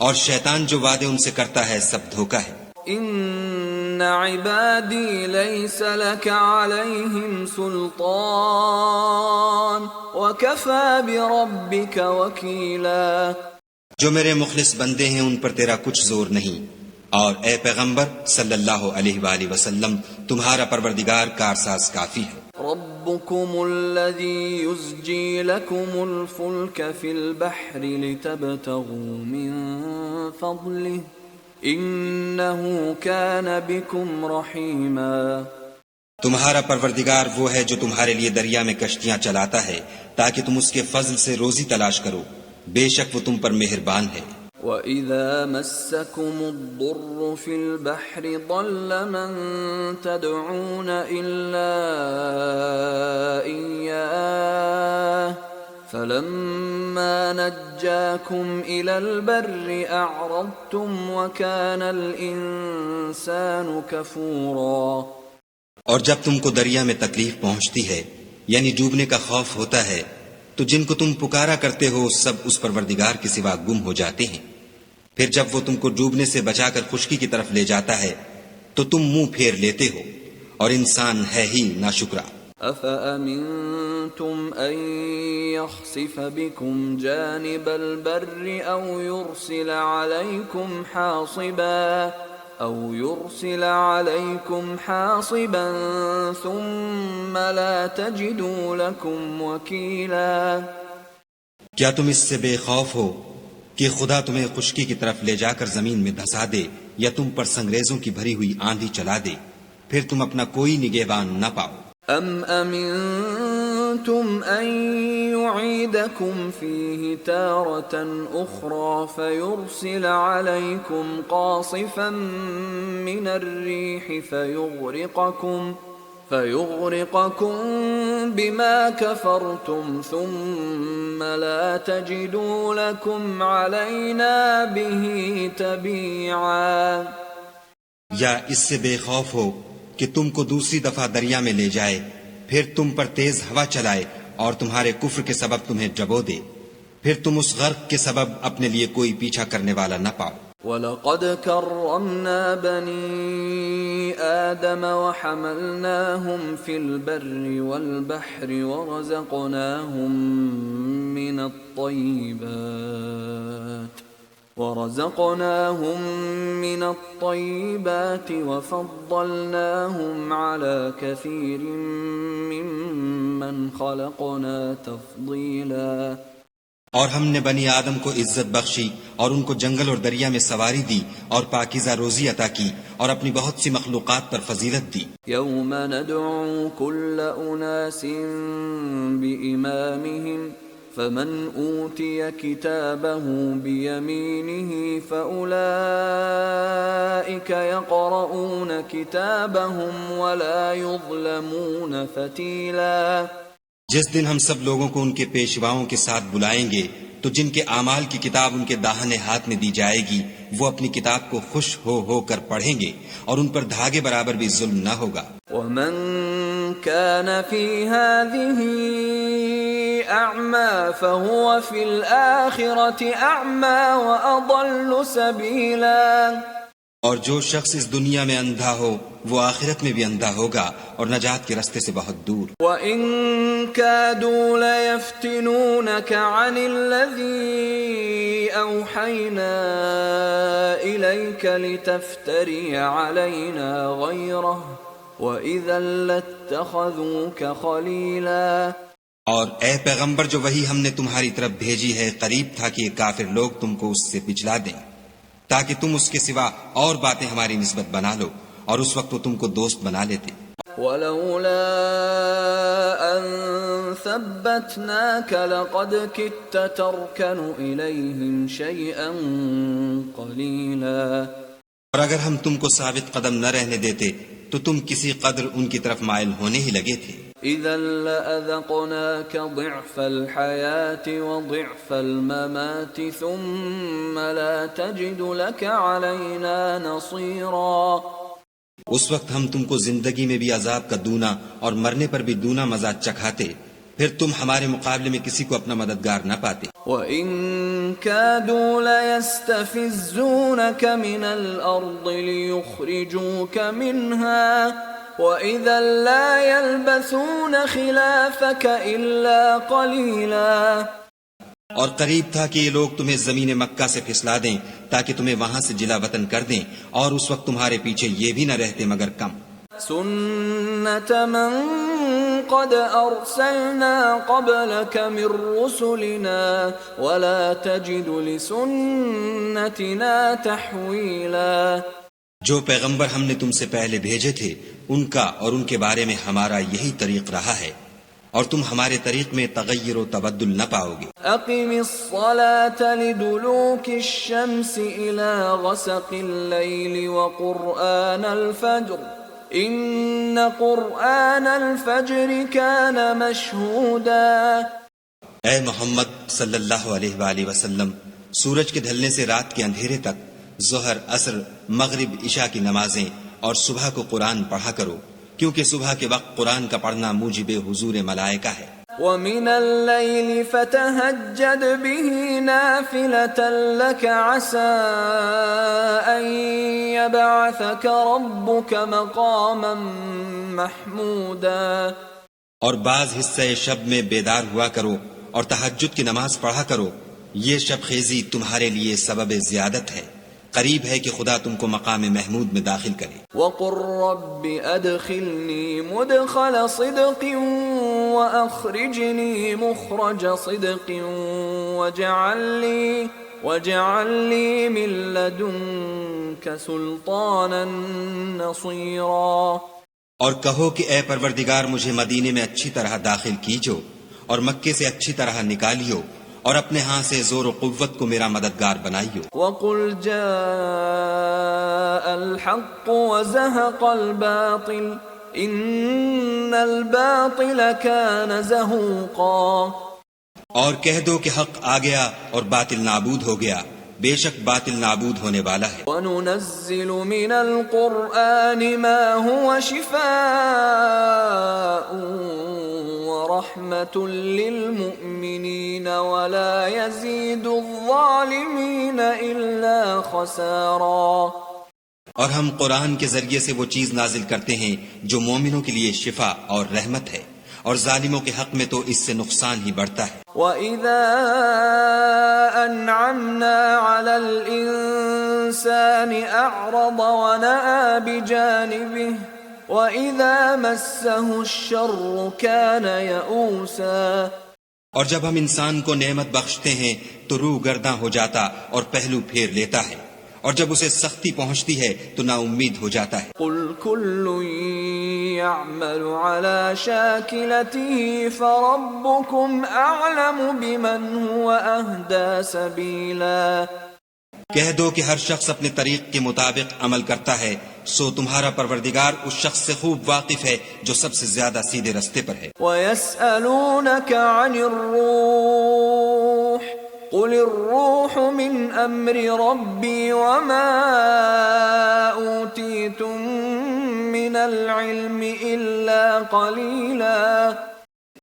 اور شیطان جو وعدے ان سے کرتا ہے سب دھوکا ہے. ان عبادی لیس لک علیہم سلطان وکفی بربک وکیلا. جو میرے مخلص بندے ہیں ان پر تیرا کچھ زور نہیں، اور اے پیغمبر صلی اللہ علیہ وآلہ وسلم تمہارا پروردگار کارساز کافی ہے. ربکم الذی یزجی لکم الفلک فی البحر لتبتغوا من فضلہ انہ کان بکم رحیما. تمہارا پروردگار وہ ہے جو تمہارے لیے دریا میں کشتیاں چلاتا ہے تاکہ تم اس کے فضل سے روزی تلاش کرو، بے شک وہ تم پر مہربان ہے. وَإِذَا مَسَّكُمُ الضُّرُّ فِي الْبَحْرِ ضَلَّ مَن تَدْعُونَ إِلَّا إِيَّاهُ فَلَمَّا نَجَّاكُمْ إِلَى الْبَرِّ أَعْرَضْتُمْ وَكَانَ الْإِنسَانُ كَفُورًا. اور جب تم کو دریا میں تکلیف پہنچتی ہے یعنی ڈوبنے کا خوف ہوتا ہے تو جن کو تم پکارا کرتے ہو سب اس پروردگار کے سوا گم ہو جاتے ہیں. پھر جب وہ تم کو ڈوبنے سے بچا کر خشکی کی طرف لے جاتا ہے تو تم منہ پھیر لیتے ہو، اور انسان ہے ہی ناشکرا. أَفَأَمِنْتُمْ أَنْ يَخْسِفَ بِكُمْ جَانِبَ الْبَرِّ أَوْ يُرْسِلَ عَلَيْكُمْ حَاصِبًا ثُمَّ لَا تَجِدُوا لَكُمْ وَكِيلًا. کیا تم اس سے بے خوف ہو کہ خدا تمہیں خشکی کی طرف لے جا کر زمین میں دھسا دے یا تم پر سنگریزوں کی بھری ہوئی آندھی چلا دے، پھر تم اپنا کوئی نگہبان نہ پاؤ. أَمْ أَمِنْتُمْ أَنْ يُعِيدَكُمْ فِيهِ تَارَةً أُخْرَى فَيُرْسِلَ عَلَيْكُمْ قَاصِفًا مِّنَ الرِّيحِ فَيُغْرِقَكُمْ بِمَا كَفَرْتُمْ ثُمَّ لَا تَجِدُوا لَكُمْ عَلَيْنَا بِهِ تَبِيعًا. یا اس سے بے خوف ہو کہ تم کو دوسری دفعہ دریا میں لے جائے، پھر تم پر تیز ہوا چلائے اور تمہارے کفر کے سبب تمہیں ڈبو دے، پھر تم اس غرق کے سبب اپنے لیے کوئی پیچھا کرنے والا نہ پاؤ. وَلَقَدْ كَرَّمْنَا بَنِي آدَمَ وَحَمَلْنَاهُمْ فِي الْبَرِّ وَالْبَحْرِ ورزقناهم من الطيبات وفضلناهم على كثير ممن خلقنا تفضيلا. اور ہم نے بنی آدم کو عزت بخشی اور ان کو جنگل اور دریا میں سواری دی اور پاکیزہ روزی عطا کی اور اپنی بہت سی مخلوقات پر فضیلت دی. يوم ندعو كل أناس بإمامهم فمن أوتي كتابه بيمينه فأولئك يقرؤون كتابهم ولا يظلمون فتيلا. جس دن ہم سب لوگوں کو ان کے پیشواؤں کے ساتھ بلائیں گے تو جن کے اعمال کی کتاب ان کے داہنے ہاتھ میں دی جائے گی وہ اپنی کتاب کو خوش ہو کر پڑھیں گے اور ان پر دھاگے برابر بھی ظلم نہ ہوگا. ومن كان في هذه أعمى فهو في الآخرة أعمى وأضل سبيلا. اور جو شخص اس دنیا میں اندھا ہو وہ آخرت میں بھی اندھا ہوگا اور نجات کے راستے سے بہت دور. وَإِن كَادُوا لَيَفْتِنُونَكَ عَنِ الَّذِي أَوْحَيْنَا إِلَيْكَ لِتَفْتَرِيَ عَلَيْنَا غَيْرَهُ وَإِذًا لَاتَّخَذُوكَ خَلِيلًا. اور اے پیغمبر جو وہی ہم نے تمہاری طرف بھیجی ہے قریب تھا کہ یہ کافر لوگ تم کو اس سے پچھلا دیں تاکہ تم اس کے سوا اور باتیں ہماری نسبت بنا لو، اور اس وقت وہ تم کو دوست بنا لیتے۔ ولولا أن ثبتناك لقد كدت تركن إليهم شيئا قليلا، اور اگر ہم تم کو ثابت قدم نہ رہنے دیتے تو تم کسی قدر ان کی طرف مائل ہونے ہی لگے تھے۔ إذا لأذقناك ضعف الحياة وضعف الممات ثم لا تجد لك علينا نصيرا، اس وقت ہم تم کو زندگی میں بھی عذاب کا دونا اور مرنے پر بھی دونا مزہ چکھاتے، پھر تم ہمارے مقابلے میں کسی کو اپنا مددگار نہ پاتے۔ وَإِن كَادُوا لَيَسْتَفِزُّونَكَ مِنَ الْأَرْضِ لِيُخْرِجُوكَ مِنْهَا وَإِذًا لَا يَلْبَثُونَ خِلَافَكَ إِلَّا قَلِيلًا، اور قریب تھا کہ یہ لوگ تمہیں زمین مکہ سے پھسلا دیں تاکہ تمہیں وہاں سے جلا وطن کر دیں، اور اس وقت تمہارے پیچھے یہ بھی نہ رہتے مگر کم۔ سُنَّةَ مَن قَدْ أَرْسَلْنَا قَبْلَكَ مِن رُّسُلِنَا وَلَا تَجِدُ لِسُنَّتِنَا تَحْوِيلًا، جو پیغمبر ہم نے تم سے پہلے بھیجے تھے ان کا اور ان کے بارے میں ہمارا یہی طریق رہا ہے، اور تم ہمارے طریق میں تغیر و تبدل نہ پاؤ گے۔ اقم الصلاة لدلوك الشمس الى غسق الليل وقرآن الفجر ان قرآن الفجر كان مشهودا، اے محمد صلی اللہ علیہ وآلہ وسلم، سورج کے ڈھلنے سے رات کے اندھیرے تک ظہر، عصر، مغرب، عشاء کی نمازیں اور صبح کو قرآن پڑھا کرو، کیونکہ صبح کے وقت قرآن کا پڑھنا موجب حضور ملائکہ ہے۔ وَمِنَ اللَّيْلِ فَتَهَجَّدْ بِهِ نَافِلَةً لَكَ عَسَىٰ أَن يَبْعَثَكَ رَبُّكَ مَقَامًا مَحْمُودًا، اور بعض حصہ شب میں بیدار ہوا کرو اور تہجد کی نماز پڑھا کرو، یہ شب خیزی تمہارے لیے سبب زیادت ہے، قریب ہے کہ خدا تم کو مقام محمود میں داخل کرے۔ وَقُلْ رَبِّ أَدْخِلْنِي مُدْخَلَ صِدْقٍ وَأَخْرِجْنِي مُخْرَجَ صِدْقٍ وَاجْعَلْ لِي مِن لَّدُنكَ سُلْطَانًا نَّصِيرًا، اور کہو کہ اے پروردگار مجھے مدینے میں اچھی طرح داخل کیجو اور مکے سے اچھی طرح نکالیو، اور اپنے ہاں سے زور و قوت کو میرا مددگار بنائیو۔ وَقُلْ جَاءَ الْحَقُّ وَزَهَقَ الْبَاطِلُ إِنَّ الْبَاطِلَ كَانَ زَهُوقًا، اور کہہ دو کہ حق آ گیا اور باطل نابود ہو گیا، بے شک باطل نابود ہونے والا ہے۔ وَنُنَزِّلُ مِنَ الْقُرْآنِ مَا هُوَ شِفَاءٌ وَرَحْمَةٌ لِّلْمُؤْمِنِينَ وَلَا يَزِيدُ الظَّالِمِينَ إِلَّا خَسَارًا، اور ہم قرآن کے ذریعے سے وہ چیز نازل کرتے ہیں جو مومنوں کے لیے شفا اور رحمت ہے، اور ظالموں کے حق میں تو اس سے نقصان ہی بڑھتا ہے۔ وَإِذَا أَنْعَمْنَا عَلَى الْإِنسَانِ أَعْرَضَ وَنَأَىٰ بِجَانِبِهِ وَإِذَا مَسَّهُ الشَّرُّ كَانَ يَئُوسًا، اور جب ہم انسان کو نعمت بخشتے ہیں تو روح گرداں ہو جاتا اور پہلو پھیر لیتا ہے، اور جب اسے سختی پہنچتی ہے تو نا امید ہو جاتا ہے۔ قُلْ كُلٌّ يَعْمَلُ عَلَى شَاكِلَتِهِ فَرَبُّكُمْ أَعْلَمُ بِمَنْ هُوَ أَهْدَىٰ سَبِيلًا، کہہ دو کہ ہر شخص اپنے طریق کے مطابق عمل کرتا ہے، سو تمہارا پروردگار اس شخص سے خوب واقف ہے جو سب سے زیادہ سیدھے رستے پر ہے۔ وَيَسْأَلُونَكَ عَنِ الرُّوحِ قُلِ الرُّوحُ مِنْ أَمْرِ رَبِّي وَمَا أُوتِيتُم مِّنَ الْعِلْمِ إِلَّا قَلِيلًا،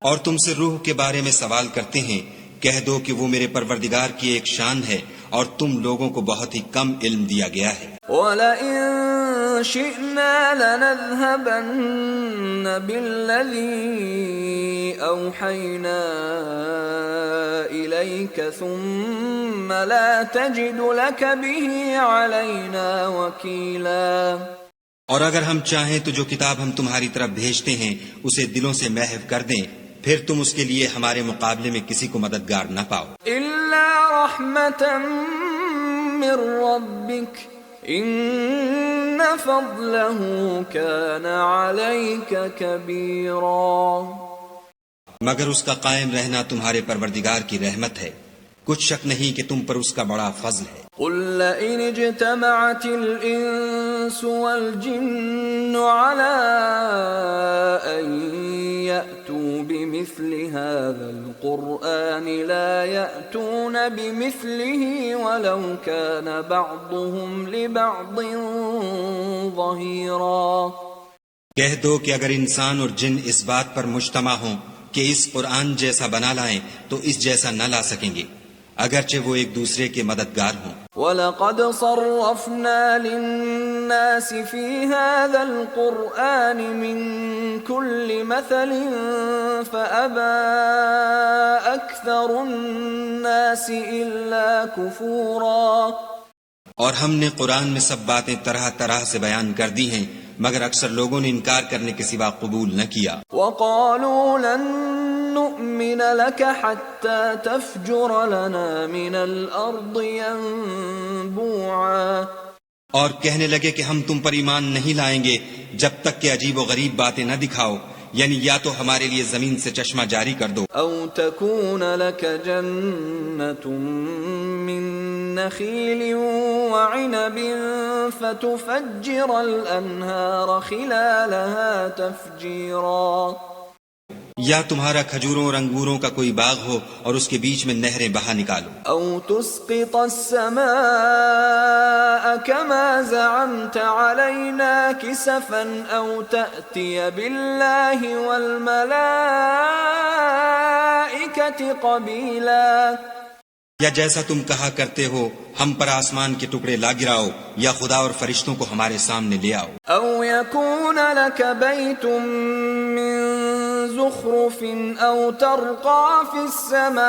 اور تم سے روح کے بارے میں سوال کرتے ہیں، کہہ دو کہ وہ میرے پروردگار کی ایک شان ہے اور تم لوگوں کو بہت ہی کم علم دیا گیا ہے۔ وَلَئِن شِئْنَا لَنَذْهَبَنَّ بِالَّذِي أَوْحَيْنَا إِلَيْكَ ثُمَّ لَا تَجِدُ لَكَ بِهِ عَلَيْنَا وَكِيلًا، اور اگر ہم چاہیں تو جو کتاب ہم تمہاری طرف بھیجتے ہیں اسے دلوں سے محو کر دیں، پھر تم اس کے لیے ہمارے مقابلے میں کسی کو مددگار نہ پاؤ إلا رحمة من ربك إن فضله كان عليك كبيرا. مگر اس کا قائم رہنا تمہارے پروردگار کی رحمت ہے، کچھ شک نہیں کہ تم پر اس کا بڑا فضل ہے. قل لئن اجتمعت الإنس والجن على أن يأتوا بمثل هذا القرآن لا يأتون بمثله ولو كان بعضهم لبعض ظهيرا. کہہ دو کہ اگر انسان اور جن اس بات پر مجتمع ہوں کہ اس قرآن جیسا بنا لائیں تو اس جیسا نہ لا سکیں گے، اگرچہ وہ ایک دوسرے کے مددگار ہوں. وَلَقَدْ صَرَّفْنَا لِلنَّاسِ فِي هَذَا الْقُرْآنِ مِنْ كُلِّ مَثَلٍ فَأَبَى أَكْثَرُ النَّاسِ إِلَّا كُفُورًا. اور ہم نے قرآن میں سب باتیں طرح طرح سے بیان کر دی ہیں، مگر اکثر لوگوں نے انکار کرنے کے سوا قبول نہ کیا. وَقَالُوا لَن نُؤْمِنَ لَكَ حَتَّى تَفْجُرَ لَنَا مِنَ الْأَرْضِ يَنبُوعًا. اور کہنے لگے کہ ہم تم پر ایمان نہیں لائیں گے جب تک کہ عجیب و غریب باتیں نہ دکھاؤ، یعنی یا تو ہمارے لیے زمین سے چشمہ جاری کر دو، أَوْ تَكُونَ لَكَ جَنَّةٌ مِّن نَخِيلٍ وَعِنَبٍ فَتُفَجِّرَ الْأَنْهَارَ خِلَالَهَا تَفْجِيرًا. یا تمہارا کھجوروں اور انگوروں کا کوئی باغ ہو اور اس کے بیچ میں نہریں بہا نکالو. أَوْ تُسْقِطَ السَّمَاءَ كَمَا زَعَمْتَ عَلَيْنَا كِسَفًا أَوْ تَأْتِيَ بِاللَّهِ وَالْمَلَائِكَةِ قَبِيلًا. یا جیسا تم کہا کرتے ہو ہم پر آسمان کے ٹکڑے لا گراؤ، یا خدا اور فرشتوں کو ہمارے سامنے لے آؤ. أَوْ يَكُونَ لَكَ بَيْتٌ مِّن زُخْرُفٍ أَوْ تَرْقَىٰ فِي السَّمَاءِ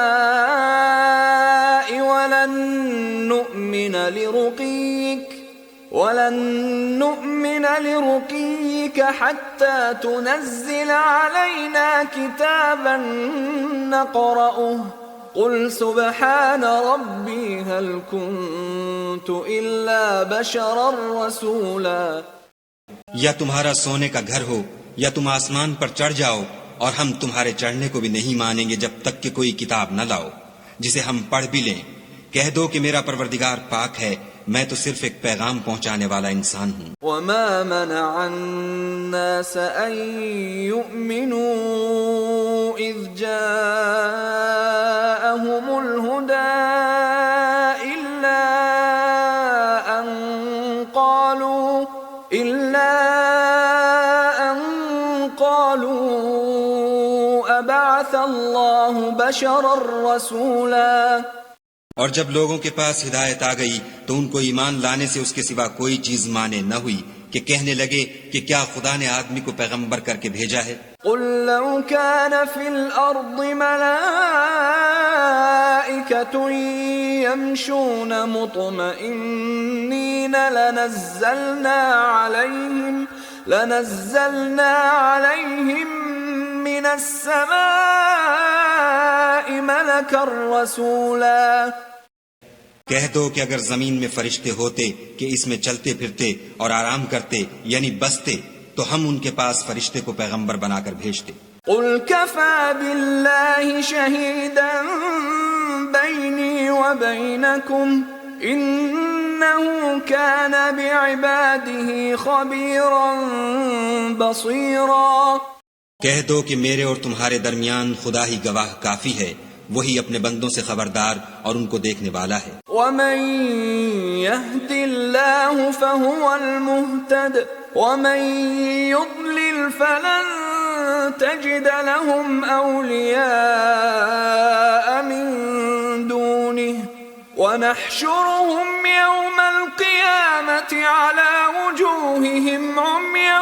وَلَن نُّؤْمِنَ لِرُقِيِّكَ حَتَّىٰ تُنَزِّلَ عَلَيْنَا كِتَابًا نَّقْرَؤُهُ قُلْ سُبْحَانَ رَبِّي هَلْ كُنتُ إِلَّا بَشَرًا رَّسُولًا. یا تمہارا سونے کا گھر ہو یا تم آسمان پر چڑھ جاؤ، اور ہم تمہارے چڑھنے کو بھی نہیں مانیں گے جب تک کہ کوئی کتاب نہ لاؤ جسے ہم پڑھ بھی لیں. کہہ دو کہ میرا پروردگار پاک ہے، میں تو صرف ایک پیغام پہنچانے والا انسان ہوں. وَمَا مَنَعَ النَّاسَ أَن يُؤْمِنُوا إِذْ جَاءَهُمُ الْهُدَىٰ إِلَّا أَن قَالُوا أَبَعَثَ اللَّهُ بَشَرًا رَّسُولًا. اور جب لوگوں کے پاس ہدایت آ گئی تو ان کو ایمان لانے سے اس کے سوا کوئی چیز مانے نہ ہوئی کہ کہنے لگے کہ کیا خدا نے آدمی کو پیغمبر کر کے بھیجا ہے. قُل لَّوْ كَانَ فِي الْأَرْضِ مَلَائِكَةٌ يَمْشُونَ مُطْمَئِنِّينَ لَنَزَّلْنَا عَلَيْهِم مِّنَ السَّمَاءِ مَلَكًا رَّسُولًا. کہہ دو کہ اگر زمین میں فرشتے ہوتے کہ اس میں چلتے پھرتے اور آرام کرتے یعنی بستے تو ہم ان کے پاس فرشتے کو پیغمبر بنا کر بھیجتے. قُلْ كَفَىٰ بِاللَّهِ شَهِيدًا بَيْنِي وَبَيْنَكُمْ إِنَّهُ كَانَ بِعِبَادِهِ خَبِيرًا بَصِيرًا. کہہ دو کہ میرے اور تمہارے درمیان خدا ہی گواہ کافی ہے، وہی اپنے بندوں سے خبردار اور ان کو دیکھنے والا ہے. وَمَن يَهْدِ اللَّهُ فَهُوَ الْمُهْتَدِ وَمَن يُضْلِلْ فَلَن تَجِدَ لَهُمْ أَوْلِيَاءَ مِن دُونِهِ وَنَحْشُرُهُمْ يَوْمَ الْقِيَامَةِ عَلَى وُجُوهِهِمْ عُمْيًا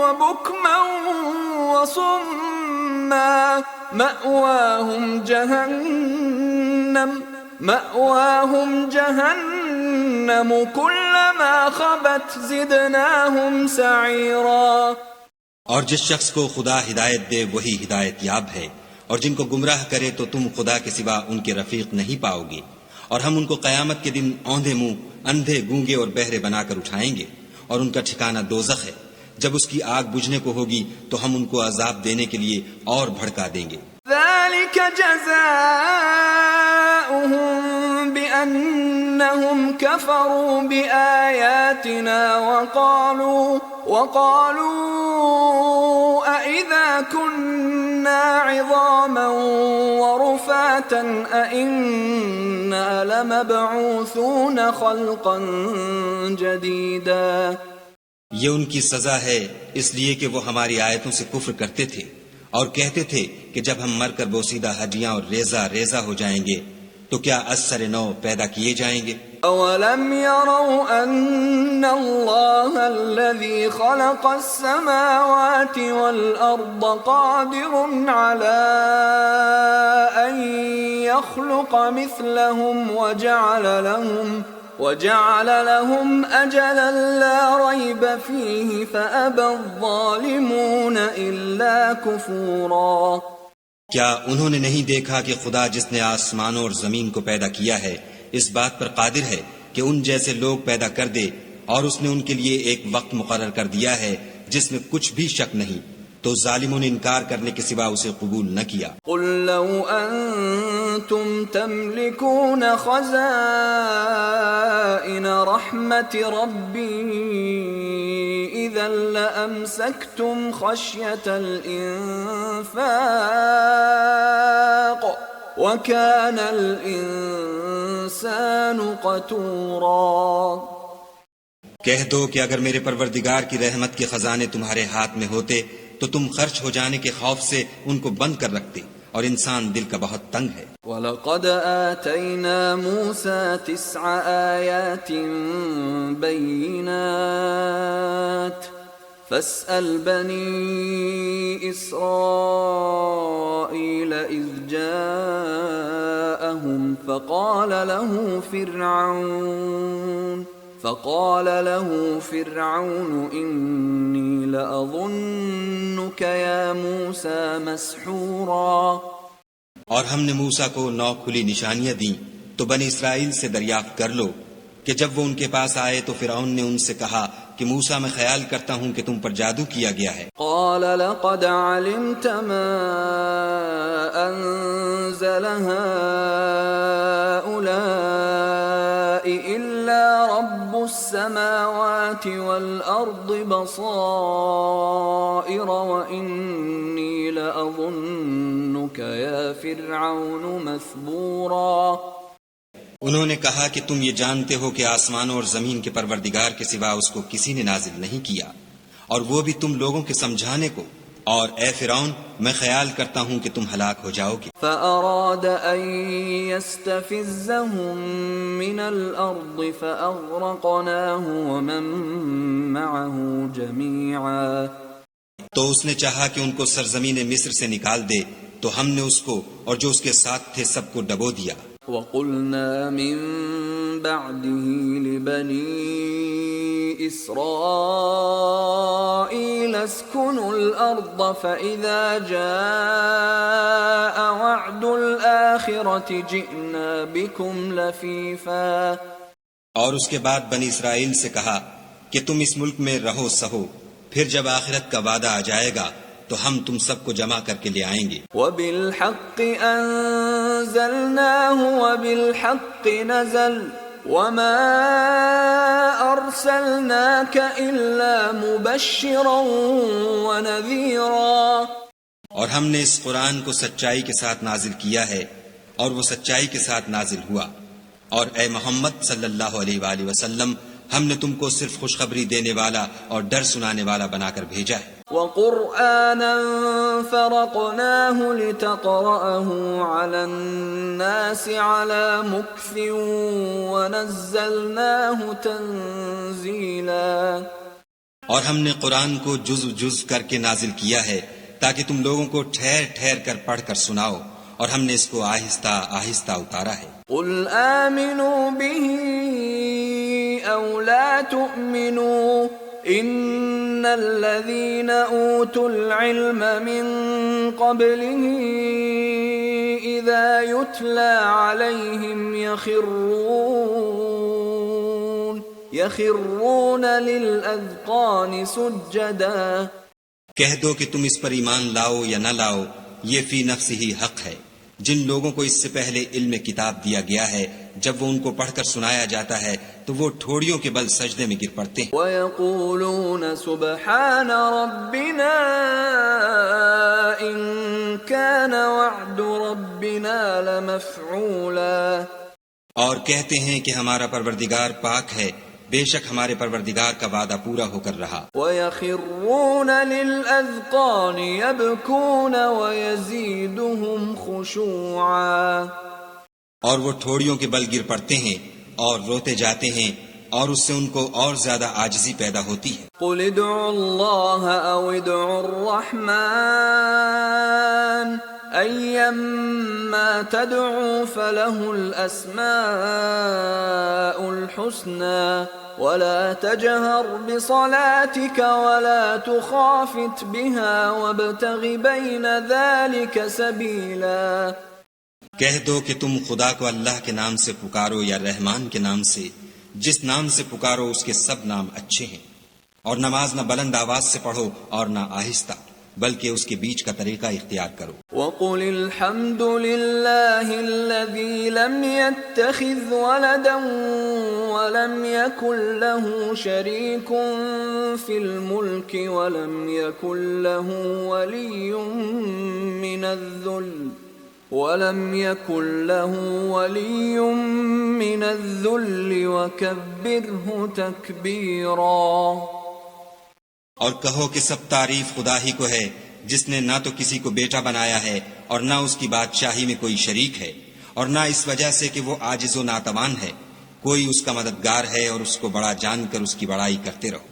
وَبُكْمًا وَصُمًّا مَأْوَاهُمْ جَهَنَّمُ كُلَّمَا خَبَتْ زِدْنَاهُمْ سَعِيرًا. اور جس شخص کو خدا ہدایت دے وہی ہدایت یاب ہے، اور جن کو گمراہ کرے تو تم خدا کے سوا ان کے رفیق نہیں پاؤ گے، اور ہم ان کو قیامت کے دن اوندھے منہ، اندھے، گونگے اور بہرے بنا کر اٹھائیں گے، اور ان کا ٹھکانہ دوزخ ہے، جب اس کی آگ بجھنے کو ہوگی تو ہم ان کو عذاب دینے کے لیے اور بھڑکا دیں گے۔ ذلك جزاؤهم بأنهم كفروا بآياتنا وقالوا أئذا كنا عظاما ورفاتا أئنا لمبعوثون خلقا جديدا۔ یہ ان کی سزا ہے اس لیے کہ وہ ہماری آیتوں سے کفر کرتے تھے اور کہتے تھے کہ جب ہم مر کر بوسیدہ ہڈیاں اور ریزہ ریزہ ہو جائیں گے تو کیا از سر نو پیدا کیے جائیں گے؟ أَوَلَمْ يَرَوْا أَنَّ اللَّهَ الَّذِي خَلَقَ السَّمَاوَاتِ وَالْأَرْضَ قَادِرٌ عَلَىٰ أَن يَخْلُقَ مِثْلَهُمْ وَجَعَلَ لَهُمْ أَجَلًا لَا رَيْبَ فِيهِ فَأَبَى الظَّالِمُونَ إِلَّا كُفُورًا۔ کیا انہوں نے نہیں دیکھا کہ خدا جس نے آسمانوں اور زمین کو پیدا کیا ہے اس بات پر قادر ہے کہ ان جیسے لوگ پیدا کر دے، اور اس نے ان کے لیے ایک وقت مقرر کر دیا ہے جس میں کچھ بھی شک نہیں، تو ظالموں نے انکار کرنے کے سوا اسے قبول نہ کیا۔ قل لو انتم تملكون خزائن رحمت ربی اذا لامسکتم خشیۃ الانفاق وكان الانسان قتورا۔ کہہ دو کہ اگر میرے پروردگار کی رحمت کے خزانے تمہارے ہاتھ میں ہوتے تو تم خرچ ہو جانے کے خوف سے ان کو بند کر رکھتے، اور انسان دل کا بہت تنگ ہے۔ وَلَقَدْ آتَيْنَا مُوسَى 9 آيَاتٍ بَيِّنَاتٍ فَاسْأَلْ بَنِي إِسْرَائِيلَ إِذْ جَاءَهُمْ فقال له فرعون إني لأظنك يا موسى مسحورا۔ اور ہم نے موسیٰ کو 9 کھلی نشانیاں دیں تو بنی اسرائیل سے دریافت کر لو کہ جب وہ ان کے پاس آئے تو فرعون نے ان سے کہا کہ موسیٰ میں خیال کرتا ہوں کہ تم پر جادو کیا گیا ہے۔ قال لقد علمت ما أنزل هؤلاء إلا رب السماوات والأرض بصائر وإني لأظنك يا فرعون مثبورا۔ انہوں نے کہا کہ تم یہ جانتے ہو کہ آسمانوں اور زمین کے پروردگار کے سوا اس کو کسی نے نازل نہیں کیا، اور وہ بھی تم لوگوں کے سمجھانے کو، اور اے فرعون میں خیال کرتا ہوں کہ تم ہلاک ہو جاؤ گے۔ فأراد أن يستفزهم من الأرض فأغرقناه ومن معه جميعا۔ تو اس نے چاہا کہ ان کو سرزمین مصر سے نکال دے تو ہم نے اس کو اور جو اس کے ساتھ تھے سب کو ڈبو دیا۔ وَقُلْنَا مِن بَعْدِهِ لِبَنِي إِسْرَائِيلَ اسْكُنُوا الْأَرْضَ فَإِذَا جَاءَ وَعْدُ الْآخِرَةِ جِئْنَا بِكُمْ لَفِيفًا۔ اور اس کے بعد بنی اسرائیل سے کہا کہ تم اس ملک میں رہو سہو، پھر جب آخرت کا وعدہ آ جائے گا تو ہم تم سب کو جمع کر کے لے آئیں گے۔ وَبِالْحَقِّ أَنزَلْنَاهُ وَبِالْحَقِّ نَزَلَ وَمَا أَرْسَلْنَاكَ إِلَّا مُبَشِّرًا وَنَذِيرًا۔ اور ہم نے اس قرآن کو سچائی کے ساتھ نازل کیا ہے اور وہ سچائی کے ساتھ نازل ہوا، اور اے محمد صلی اللہ علیہ وآلہ وسلم ہم نے تم کو صرف خوشخبری دینے والا اور ڈر سنانے والا بنا کر بھیجا ہے۔ وَقُرْآنًا فَرَقْنَاهُ لِتَقْرَأَهُ عَلَى النَّاسِ عَلَى مُكْثٍ وَنَزَّلْنَاهُ تَنزِيلًا۔ اور ہم نے قرآن کو جز جز کر کے نازل کیا ہے تاکہ تم لوگوں کو ٹھہر ٹھہر کر پڑھ کر سناؤ، اور ہم نے اس کو آہستہ آہستہ اتارا ہے۔ قُلْ آمِنُوا بِهِ أَوْ لَا تُؤْمِنُوا إِنَّ إن الذين أوتوا العلم من قبله إذا يتلى عليهم يخرون للأذقان سجدا. کہہ دو کہ تم اس پر ایمان لاؤ یا نہ لاؤ، یہ فی نفس ہی حق ہے. جن لوگوں کو اس سے پہلے علم کتاب دیا گیا ہے، جب وہ ان کو پڑھ کر سنایا جاتا ہے تو وہ ٹھوڑیوں کے بل سجدے میں گر پڑتے ہیں. وَيَقُولُونَ سُبْحَانَ رَبِّنَا إِن كَانَ وَعْدُ رَبِّنَا لَمَفْعُولًا. اور کہتے ہیں کہ ہمارا پروردگار پاک ہے، بے شک ہمارے پروردگار کا وعدہ پورا ہو کر رہا. وَيَخِرُّونَ لِلْأَذْقَانِ يَبْكُونَ وَيَزِيدُهُمْ خُشُوعًا. اور وہ ٹھوڑیوں کے بل گر پڑتے ہیں اور روتے جاتے ہیں، اور اس سے ان کو اور زیادہ عاجزی پیدا ہوتی ہے. قُلِ ادْعُوا اللَّهَ أَوِ ادْعُوا الرَّحْمَٰنَ أَيَّمَّا تَدْعُوا فَلَهُ الْأَسْمَاءُ الْحُسْنَى وَلَا تَجْهَرْ بِصَلَاتِكَ وَلَا تُخَافِتْ بِهَا وَابْتَغِ بَيْنَ ذَلِكَ سَبِيلًا. کہہ دو کہ تم خدا کو اللہ کے نام سے پکارو یا رحمان کے نام سے، جس نام سے پکارو اس کے سب نام اچھے ہیں، اور نماز نہ بلند آواز سے پڑھو اور نہ آہستہ، بلکہ اس کے بیچ کا طریقہ اختیار کرو. وَقُلِ الْحَمْدُ لِلَّهِ الَّذِي لَمْ يَتَّخِذْ وَلَدًا وَلَمْ يَكُنْ لَهُ شَرِيكٌ فِي الْمُلْكِ وَلَمْ يَكُنْ لَهُ وَلِيٌّ مِّنَ الذُّلِّ وَكَبِّرْهُ تَكْبِيرًا. اور کہو کہ سب تعریف خدا ہی کو ہے، جس نے نہ تو کسی کو بیٹا بنایا ہے اور نہ اس کی بادشاہی میں کوئی شریک ہے، اور نہ اس وجہ سے کہ وہ عاجز و ناتوان ہے. کوئی اس کا مددگار ہے، اور اس کو بڑا جان کر اس کی بڑائی کرتے رہو.